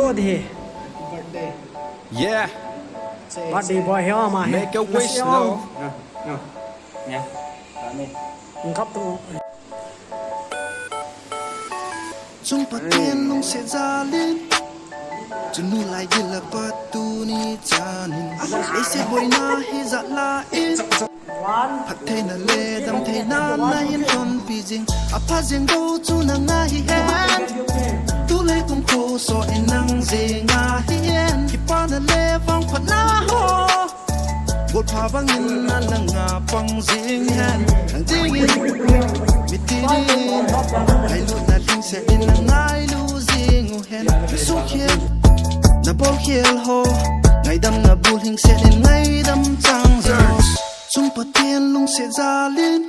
Yo di birthday. Yeah, birthday boy here mà make a wish, no. No. Nha. Đi. cấp tu Jung patien nung se jalin Junu lai gila patuni janin Ese boy na hi la in Pat the na le dam the na na hin ton pijing Apa jeng do chu na nga hi hen Tu le kum ko so en nang je nga hi hen Ki pa na le vang phat na ho Bột pha bang in na la nga pang jing hen Ang jing in mi ti di Hai lu na ling se in na ngai lu jing u hen Su khiel na bo khiel ho Ngai dam na bul hing se in ngai dam chang zo Chung patien lung se jalin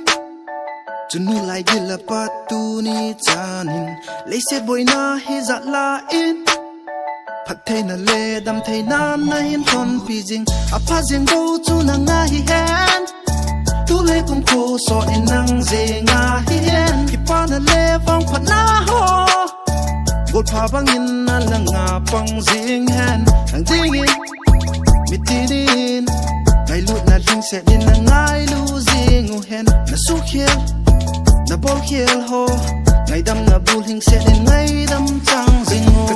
Junu lai gila patuni janin Lei se boy na hi la in Pat the na le dam the na na hin ton pijing Apa jeng do chu na nga hi hen Tu le kum ko so en nang je nga hi hen Ki pa na le vang phat na ho Bột pha bang in na la nga pang jing hen Ang jing in mi ti din Ngai lut na ling se din na ngai lu jing u hen Na su khiel na bol khiel ho Ngai dam na bul hing se din ngai dam chang jing ho